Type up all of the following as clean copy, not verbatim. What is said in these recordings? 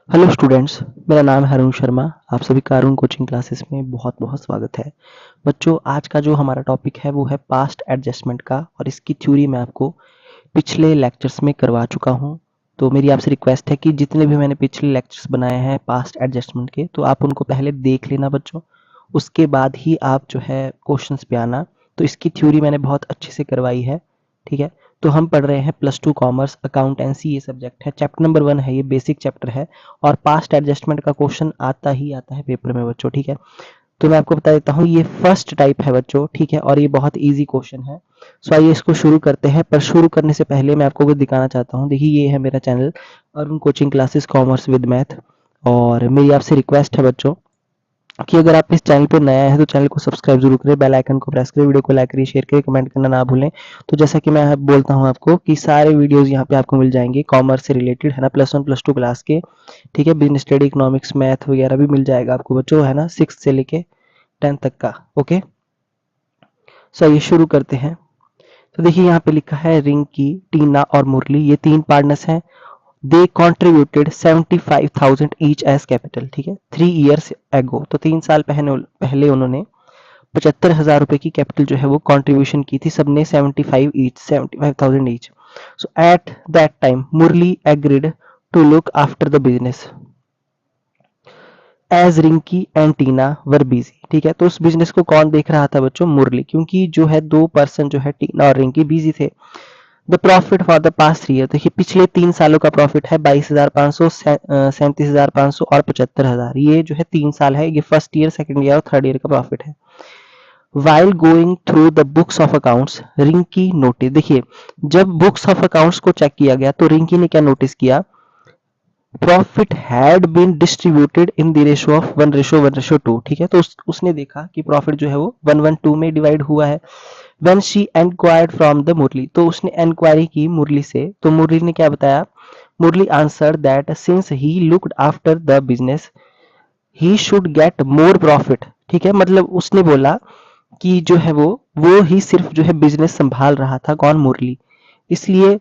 Hello students, मेरा नाम है अरुण शर्मा। आप सभी का अरुण कोचिंग क्लासेस में बहुत बहुत स्वागत है। बच्चों, आज का जो हमारा टॉपिक है वो है पास्ट एडजस्टमेंट का, और इसकी थ्योरी मैं आपको पिछले लेक्चर्स में करवा चुका हूं। तो मेरी आपसे रिक्वेस्ट है कि जितने भी मैंने पिछले लेक्चर्स बनाए हैं पास्ट एडजस्टमेंट के, तो आप उनको पहले देख लेना बच्चों। उसके बाद ही आप जो है क्वेश्चंस पे आना। तो इसकी थ्योरी मैंने बहुत अच्छे से करवाई है। ठीक है, तो हम पढ़ रहे हैं +2 कॉमर्स अकाउंटेंसी, ये सब्जेक्ट है, चैप्टर नंबर 1 है, ये बेसिक चैप्टर है। और पास्ट एडजस्टमेंट का क्वेश्चन आता ही आता है पेपर में बच्चों। ठीक है, तो मैं आपको बता देता हूँ, ये फर्स्ट टाइप है बच्चों। ठीक है, और ये बहुत इजी क्वेश्चन है। सो आइए इसको शुरू करते हैं। पर शुरू करने से पहले मैं आपको कुछ दिखाना चाहता हूँ। देखिए, ये है मेरा channel Arun coaching classes commerce with math. और मेरी आपसे रिक्वेस्ट है बच्चों कि अगर आप इस चैनल पर नया है तो चैनल को सब्सक्राइब जरूर करें, बेल आइकन को प्रेस करें, वीडियो को लाइक करिए, शेयर करिए, कमेंट करना ना भूलें। तो जैसा कि मैं बोलता हूं आपको कि सारे वीडियोस यहाँ पे आपको मिल जाएंगे कॉमर्स से रिलेटेड, है ना, +1 +2 क्लास के। ठीक है, बिजनेस स्टडी, इकोनॉमिक्स, मैथ वगैरह भी मिल जाएगा आपको बच्चों, है ना, 6 से लेके 10 तक का। ओके, सो ये शुरू करते हैं। तो देखिए, यहाँ पे लिखा है रिंकी, टीना और मुरली, ये 3 पार्टनर्स हैं। दे कॉन्ट्रीब्यूटेड 75,000 ईच एज कैपिटल। ठीक है, 3 ईयर्स एगो, तो 3 साल पहले उन्होंने 75,000 रुपए की कैपिटल जो है वो कंट्रीब्यूशन की थी, सबने 75,000 each. So at that time Murali agreed to look after the business as Rinki and Tina were busy. ठीक है, तो उस बिजनेस को कौन देख रहा था बच्चों? मुरली, क्योंकि जो है 2 पर्सन जो है टीना और रिंकी बिजी थे। The profit for the past 3 year, देखिए पिछले 3 सालों का प्रॉफिट है 22,500, 37,500 और 75,000। ये जो है 3 साल है, ये फर्स्ट ईयर, सेकंड ईयर और थर्ड ईयर का प्रॉफिट है। While going through the books of accounts, Rinki notice, देखिए जब बुक्स ऑफ अकाउंट्स को चेक किया गया तो रिंकी ने क्या नोटिस किया? Profit had been distributed in the ratio of 1:1:2। ठीक है, तो उसने देखा कि प्रॉफिट जो है वो 1:2 में डिवाइड हुआ है। When she enquired from the Murli, तो उसने enquiry की मुरली से, तो मुरली ने क्या बताया? Murli answer that since he looked after the business he should get more profit. ठीक है, मतलब उसने बोला कि जो है वो ही सिर्फ जो है बिजनेस संभाल रहा था, कौन? मुरली, इसलिए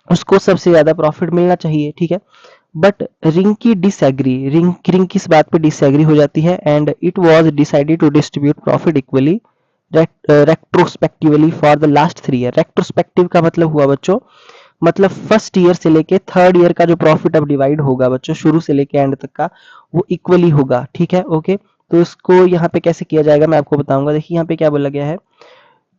उसको सबसे ज्यादा प्रॉफिट मिलना चाहिए। ठीक है, बट रिंकी डिसएग्री, रिंकी इस बात पे डिसएग्री हो जाती है। And it was decided to distribute profit equally retrospectively for the last 3 year. Retrospective का मतलब हुआ बच्चों, मतलब फर्स्ट ईयर से लेके थर्ड ईयर का जो प्रॉफिट अब डिवाइड होगा बच्चों, शुरू से लेके एंड तक का, वो इक्वली होगा। ठीक है, ओके। तो इसको यहाँ पे कैसे किया जाएगा मैं आपको बताऊंगा। देखिए यहाँ पे क्या बोला गया है,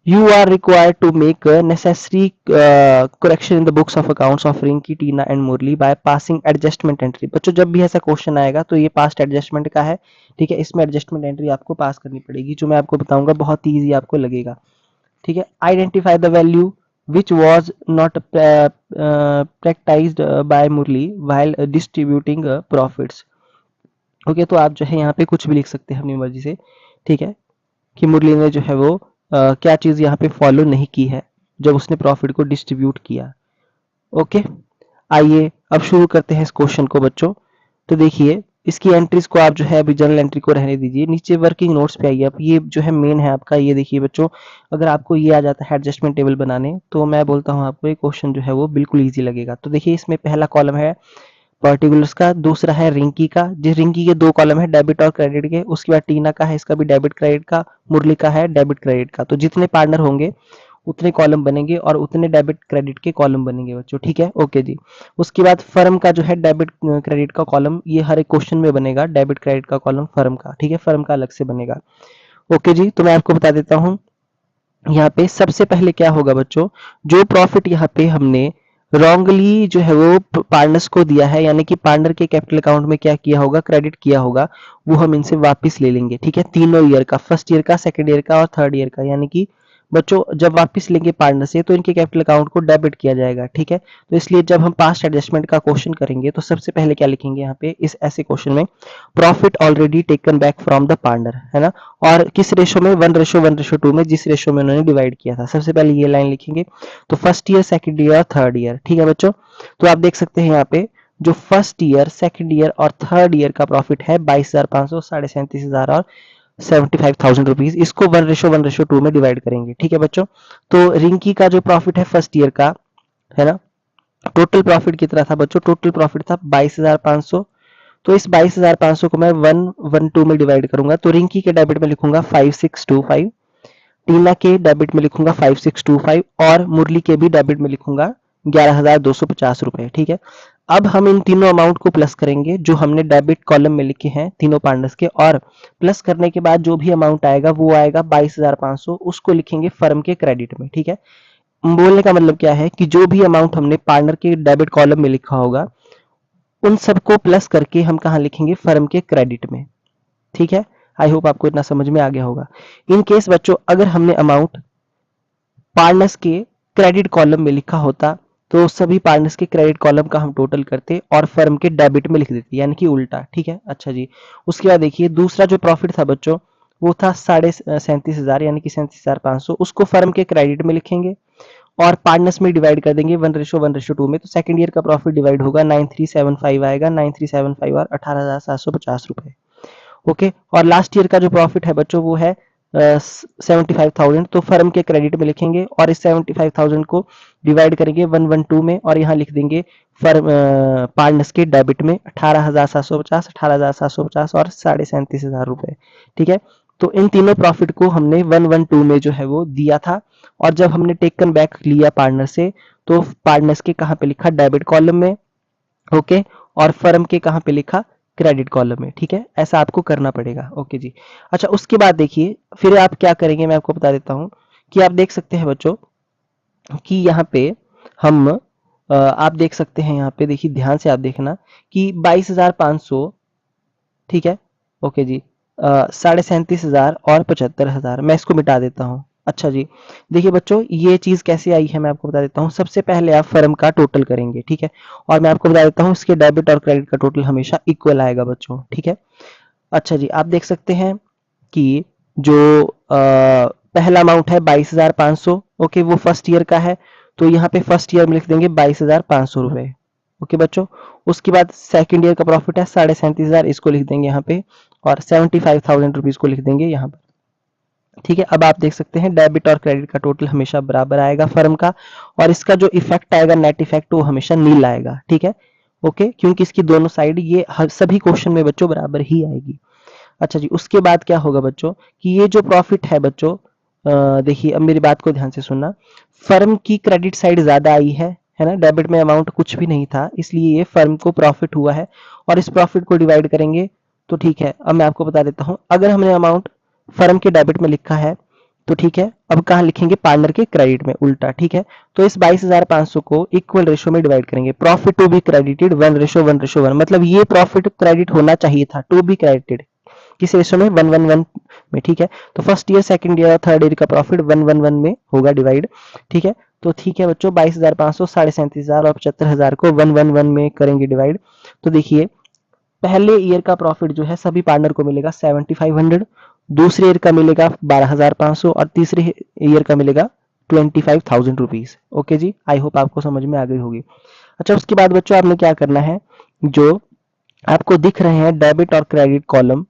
you are required to make necessary correction in the books of accounts of Rinki, Tina and Murali by passing adjustment entry. बच्चों, जब भी ऐसा क्वेश्चन आएगा तो ये पास्ट एडजस्टमेंट का है। ठीक है, इसमें एडजस्टमेंट एंट्री आपको पास करनी पड़ेगी, जो मैं आपको बताऊंगा, बहुत ही ईजी आपको लगेगा। ठीक है, identify the value which was not practiced by Murali while distributing profits। Okay, तो आप जो है यहाँ पे कुछ भी लिख सकते हैं अपनी मर्जी से। ठीक है, कि मुरली ने जो है वो क्या चीज यहाँ पे फॉलो नहीं की है जब उसने प्रॉफिट को डिस्ट्रीब्यूट किया। ओके, आइए अब शुरू करते हैं इस क्वेश्चन को बच्चों। तो देखिए, इसकी एंट्रीज को आप जो है अभी जनरल एंट्री को रहने दीजिए, नीचे वर्किंग नोट्स पे आइए। अब ये जो है मेन है आपका, ये देखिए बच्चों, अगर आपको ये आ जाता है एडजस्टमेंट टेबल बनाने, तो मैं बोलता हूँ आपको ये क्वेश्चन जो है वो बिल्कुल ईजी लगेगा। तो देखिए, इसमें पहला कॉलम है पर्टिकुलर्स का, दूसरा है रिंकी का, जिस रिंकी के 2 कॉलम है डेबिट और क्रेडिट के, उसके बाद टीना का है, इसका भी डेबिट क्रेडिट का, मुरली का है डेबिट क्रेडिट का। तो जितने पार्टनर होंगे उतने कॉलम बनेंगे और उतने डेबिट क्रेडिट के कॉलम बनेंगे बच्चों। ठीक है, ओके जी। उसके बाद फर्म का जो है डेबिट क्रेडिट का कॉलम, ये हर एक क्वेश्चन में बनेगा, डेबिट क्रेडिट का कॉलम फर्म का। ठीक है, फर्म का अलग से बनेगा। ओके जी, तो मैं आपको बता देता हूँ, यहाँ पे सबसे पहले क्या होगा बच्चों, जो प्रॉफिट यहाँ पे हमने रॉन्गली जो है वो पार्टनर्स को दिया है, यानी कि पार्टनर के कैपिटल अकाउंट में क्या किया होगा, क्रेडिट किया होगा, वो हम इनसे वापस ले लेंगे। ठीक है, तीनों ईयर का, फर्स्ट ईयर का, सेकंड ईयर का और थर्ड ईयर का, यानी कि बच्चों जब वापस लेंगे पार्टनर से तो इनके कैपिटल अकाउंट को डेबिट किया जाएगा। ठीक है, तो इसलिए जब हम पास्ट एडजस्टमेंट का क्वेश्चन करेंगे तो सबसे पहले क्या लिखेंगे यहाँ पे इस ऐसे क्वेश्चन में, profit already taken back from the partner, है ना, और किस रेशो में, 1:1:2 में, जिस रेशो में उन्होंने डिवाइड किया था। सबसे पहले ये लाइन लिखेंगे। तो फर्स्ट ईयर, सेकंड ईयर और थर्ड ईयर। ठीक है बच्चों, तो आप देख सकते हैं यहाँ पे जो फर्स्ट ईयर, सेकंड ईयर और थर्ड ईयर का प्रॉफिट है 22,500, 37,000 और 75,000 रुपीज, इसको 1:1:2 में डिवाइड करेंगे। ठीक है बच्चों, तो रिंकी का जो प्रॉफिट है फर्स्ट ईयर का, है ना, टोटल प्रॉफिट कितना था बच्चों? टोटल प्रॉफिट था 22,500, तो इस 22,500 को मैं 112 में डिवाइड करूंगा, तो रिंकी के डेबिट में लिखूंगा 5625, टीना के डेबिट में लिखूंगा 5625 और मुरली के भी डेबिट में लिखूंगा 11,250 रुपए। ठीक है, अब हम इन तीनों अमाउंट को प्लस करेंगे जो हमने डेबिट कॉलम में लिखे हैं तीनों पार्टनर्स के, और प्लस करने के बाद जो भी अमाउंट आएगा वो आएगा 22,500, उसको लिखेंगे फर्म के क्रेडिट में। ठीक है, बोलने का मतलब क्या है कि जो भी अमाउंट हमने पार्टनर के डेबिट कॉलम में लिखा होगा उन सबको प्लस करके हम कहाँ लिखेंगे, फर्म के क्रेडिट में। ठीक है, आई होप आपको इतना समझ में आ गया होगा। इन केस बच्चों अगर हमने अमाउंट पार्टनर्स के क्रेडिट कॉलम में लिखा होता तो सभी पार्टनर्स के क्रेडिट कॉलम का हम टोटल करते और फर्म के डेबिट में लिख देते, यानी कि उल्टा। ठीक है, अच्छा जी, उसके बाद देखिए दूसरा जो प्रॉफिट था बच्चों वो था 37,500 यानी कि 37,500, उसको फर्म के क्रेडिट में लिखेंगे और पार्टनर्स में डिवाइड कर देंगे 1:1:2 में, तो सेकंड ईयर का प्रॉफिट डिवाइड होगा 9375 आएगा, 9375 और 18,750 रुपए। ओके, और लास्ट ईयर का जो प्रॉफिट है बच्चों वो है 75,000, तो फर्म के क्रेडिट में लिखेंगे और इस 75,000 को डिवाइड करेंगे 112 में और यहाँ लिख देंगे फर्म पार्टनर्स के डेबिट में 18,750, 18,750 और 37,500 रुपए। ठीक है, तो इन तीनों प्रॉफिट को हमने 112 में जो है वो दिया था, और जब हमने टेकन बैक लिया पार्टनर से तो पार्टनर्स के कहाँ पे लिखा, डेबिट कॉलम में। ओके, और फर्म के कहाँ पे लिखा, क्रेडिट कॉलम में। ठीक है, ऐसा आपको करना पड़ेगा। ओके जी, अच्छा उसके बाद देखिए फिर आप क्या करेंगे, मैं आपको बता देता हूँ कि आप देख सकते हैं बच्चों कि यहाँ पे हम आप देख सकते हैं यहाँ पे, देखिए ध्यान से आप देखना कि 22,500, ठीक है, ओके जी, 37,500 और 75,000, मैं इसको मिटा देता हूँ। अच्छा जी, देखिए बच्चों ये चीज कैसे आई है मैं आपको बता देता हूँ। सबसे पहले आप फर्म का टोटल करेंगे, ठीक है, और मैं आपको बता देता हूँ इसके डेबिट और क्रेडिट का टोटल हमेशा इक्वल आएगा बच्चों। ठीक है, अच्छा जी, आप देख सकते हैं कि जो पहला अमाउंट है 22,500, ओके, वो फर्स्ट ईयर का है, तो यहाँ पे फर्स्ट ईयर में लिख देंगे 22,500 रुपए। ओके बच्चों, उसके बाद सेकंड ईयर का प्रॉफिट है 37,500, इसको लिख देंगे यहाँ पे, और 75,000 रुपीज को लिख देंगे यहाँ पर। ठीक है, अब आप देख सकते हैं डेबिट और क्रेडिट का टोटल हमेशा बराबर आएगा फर्म का, और इसका जो इफेक्ट आएगा नेट इफेक्ट वो हमेशा नील आएगा। ठीक है, ओके, क्योंकि इसकी दोनों साइड ये सभी क्वेश्चन में बच्चों बराबर ही आएगी। अच्छा जी, उसके बाद क्या होगा बच्चों कि ये जो प्रॉफिट है बच्चों, देखिए अब मेरी बात को ध्यान से सुनना, फर्म की क्रेडिट साइड ज्यादा आई है ना, डेबिट में अमाउंट कुछ भी नहीं था, इसलिए ये फर्म को प्रॉफिट हुआ है, और इस प्रॉफिट को डिवाइड करेंगे। तो ठीक है, अब मैं आपको बता देता हूं, अगर हमने अमाउंट फर्म के डेबिट में लिखा है तो ठीक है, अब कहाँ लिखेंगे, पार्टनर के क्रेडिट में, उल्टा। ठीक है, तो इस 22,500 को इक्वल रेशो में डिवाइड करेंगे, प्रॉफिट टू बी क्रेडिटेड 1:1:1, मतलब ये प्रॉफिट क्रेडिट होना चाहिए था, टू बी क्रेडिटेड किस रेशो में, 1:1:1 में। ठीक है, तो फर्स्ट ईयर सेकंड ईयर और थर्ड ईयर का प्रॉफिट 1:1:1 में होगा डिवाइड। ठीक है, तो ठीक है बच्चों, 22,500, 37,500 और 75,000 को 1:1:1 में करेंगे डिवाइड। तो देखिए पहले ईयर का प्रॉफिट जो है सभी पार्टनर को मिलेगा 7,500, दूसरे ईयर का मिलेगा 12,500 और तीसरे ईयर का मिलेगा 25,000 रुपीज। ओके जी, आई होप आपको समझ में आ गई होगी। अच्छा उसके बाद बच्चों आपने क्या करना है, जो आपको दिख रहे हैं डेबिट और क्रेडिट कॉलम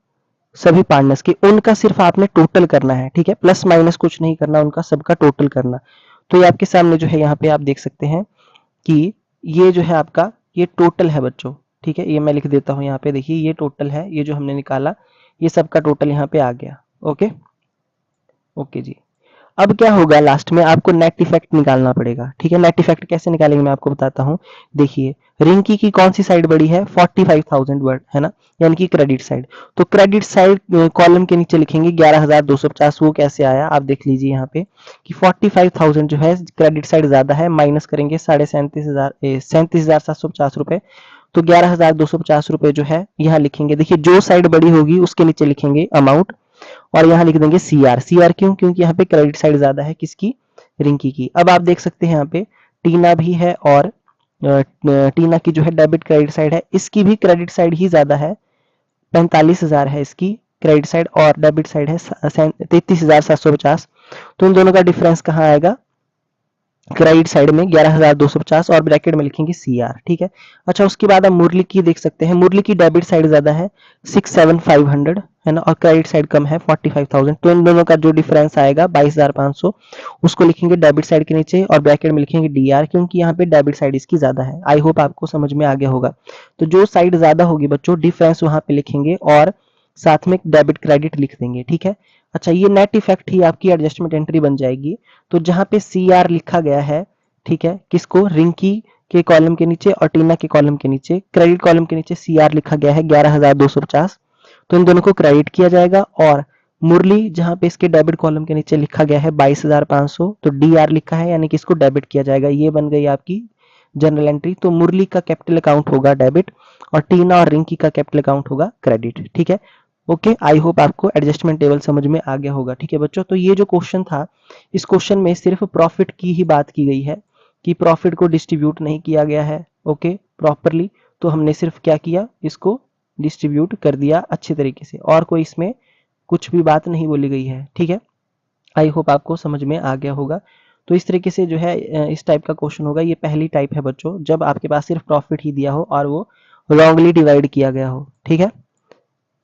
सभी पार्टनर्स के, उनका सिर्फ आपने टोटल करना है। ठीक है, प्लस माइनस कुछ नहीं करना, उनका सबका टोटल करना। तो ये आपके सामने जो है यहाँ पे आप देख सकते हैं कि ये जो है आपका ये टोटल है बच्चों। ठीक है, ये मैं लिख देता हूँ यहाँ पे, देखिए ये टोटल है, ये जो हमने निकाला ये सबका टोटल यहाँ पे आ गया। ओके, ओके जी, अब क्या होगा लास्ट में आपको नेट इफेक्ट निकालना पड़ेगा। ठीक है, नेट इफेक्ट कैसे निकालेंगे मैं आपको बताता हूँ। देखिए रिंकी की कौन सी साइड बड़ी है, 45,000 वर्ड है ना, यानी कि क्रेडिट साइड, तो क्रेडिट साइड कॉलम के नीचे लिखेंगे 11,250, वो कैसे आया आप देख लीजिए यहाँ पे कि 45,000 जो है क्रेडिट साइड ज्यादा है, माइनस करेंगे 37,750 रुपए, तो 11,250 रुपए जो है यहाँ लिखेंगे। देखिए जो साइड बड़ी होगी उसके नीचे लिखेंगे अमाउंट, और यहाँ लिख देंगे सी आर। सी आर क्यों, क्योंकि यहाँ पे क्रेडिट साइड ज्यादा है किसकी, रिंकी की। अब आप देख सकते हैं यहाँ पे टीना भी है, और टीना की जो है डेबिट क्रेडिट साइड है, इसकी भी क्रेडिट साइड ही ज्यादा है, 45,000 है इसकी क्रेडिट साइड, और डेबिट साइड है 33,750। तो इन दोनों का डिफरेंस कहाँ आएगा, क्रेडिट साइड में 11,250 और ब्रैकेट में लिखेंगे CR, ठीक है। अच्छा, उसके बाद आप मुरली की देख सकते हैं, मुरली की डेबिट साइड ज्यादा है 6,7,500 है ना, और क्रेडिट साइड कम है 45,000, तो इन दोनों का जो डिफरेंस आएगा 22,500, उसको लिखेंगे डेबिट साइड के नीचे और ब्रैकेट में लिखेंगे DR, क्योंकि यहाँ पे डेबिट साइड इसकी ज्यादा है। आई होप आपको समझ में आ गया होगा। तो जो साइड ज्यादा होगी बच्चों, डिफरेंस वहां पे लिखेंगे और साथ में डेबिट क्रेडिट लिख देंगे, ठीक है। अच्छा, ये नेट इफेक्ट ही आपकी एडजस्टमेंट एंट्री बन जाएगी। तो जहां पे CR लिखा गया है, ठीक है, किसको, रिंकी के कॉलम के नीचे और टीना के कॉलम के नीचे, क्रेडिट कॉलम के नीचे CR लिखा गया है 11,250, तो इन दोनों को क्रेडिट किया जाएगा। और मुरली जहां पे इसके डेबिट कॉलम के नीचे लिखा गया है 22,500, तो DR लिखा है यानी कि इसको डेबिट किया जाएगा। ये बन गई आपकी जनरल एंट्री। तो मुरली का कैपिटल अकाउंट होगा डेबिट और टीना और रिंकी का कैपिटल अकाउंट होगा क्रेडिट, ठीक है। ओके, आई होप आपको एडजस्टमेंट टेबल समझ में आ गया होगा, ठीक है बच्चों। तो ये जो क्वेश्चन था, इस क्वेश्चन में सिर्फ प्रॉफिट की ही बात की गई है कि प्रॉफिट को डिस्ट्रीब्यूट नहीं किया गया है, ओके, प्रॉपरली। तो हमने सिर्फ क्या किया, इसको डिस्ट्रीब्यूट कर दिया अच्छे तरीके से, और कोई इसमें कुछ भी बात नहीं बोली गई है, ठीक है। आई होप आपको समझ में आ गया होगा। तो इस तरीके से जो है इस टाइप का क्वेश्चन होगा। ये पहली टाइप है बच्चों, जब आपके पास सिर्फ प्रॉफिट ही दिया हो और वो रॉन्गली डिवाइड किया गया हो, ठीक है।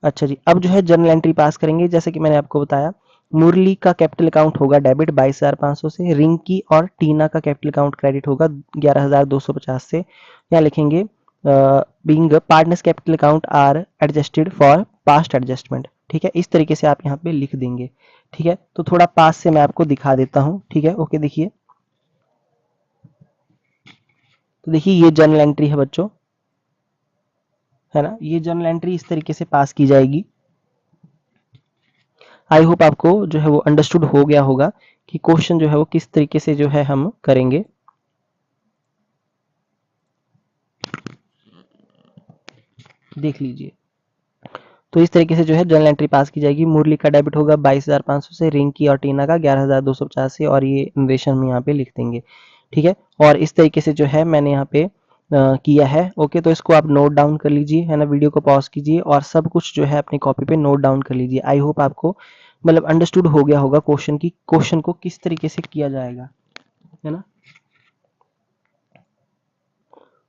अच्छा जी, अब जो है जर्नल एंट्री पास करेंगे। जैसे कि मैंने आपको बताया, मुरली का कैपिटल अकाउंट होगा डेबिट 22,500 से, रिंकी और टीना का कैपिटल अकाउंट क्रेडिट होगा 11,250 से। यहाँ लिखेंगे being partners capital account are adjusted for past adjustment, ठीक है। इस तरीके से आप यहाँ पे लिख देंगे, ठीक है। तो थोड़ा पास से मैं आपको दिखा देता हूँ, ठीक है। ओके, देखिए, तो देखिए ये जर्नल एंट्री है बच्चों, है ना। ये जर्नल एंट्री इस तरीके से पास की जाएगी। आई होप आपको जो है वो अंडरस्टूड हो गया होगा कि क्वेश्चन जो है वो किस तरीके से जो है हम करेंगे। देख लीजिए, तो इस तरीके से जो है जर्नल एंट्री पास की जाएगी। मुरली का डेबिट होगा 22,500 से, रिंकी और टीना का 11,250 से, और ये नरेशन में यहाँ पे लिख देंगे, ठीक है। और इस तरीके से जो है मैंने यहाँ पे किया है। ओके, तो इसको आप नोट डाउन कर लीजिए, है ना। वीडियो को पॉज कीजिए और सब कुछ जो है अपनी कॉपी पे नोट डाउन कर लीजिए। आई होप आपको मतलब अंडरस्टूड हो गया होगा क्वेश्चन को किस तरीके से किया जाएगा, है ना।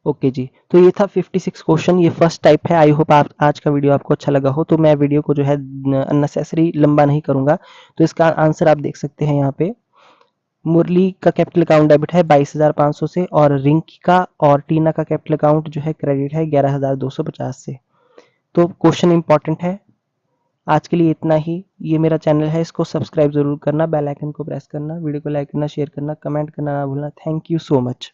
ओके जी, तो ये था 56 क्वेश्चन, ये फर्स्ट टाइप है। आई होप आप आज का वीडियो आपको अच्छा लगा हो। तो मैं वीडियो को जो है अननेसेसरी लंबा नहीं करूंगा। तो इसका आंसर आप देख सकते हैं यहाँ पे। मुरली का कैपिटल अकाउंट डेबिट है 22,500 से, और रिंकी का और टीना का कैपिटल अकाउंट जो है क्रेडिट है 11,250 से। तो क्वेश्चन इंपॉर्टेंट है। आज के लिए इतना ही। ये मेरा चैनल है, इसको सब्सक्राइब जरूर करना, बेल आइकन को प्रेस करना, वीडियो को लाइक करना, शेयर करना, कमेंट करना ना भूलना। Thank you so much.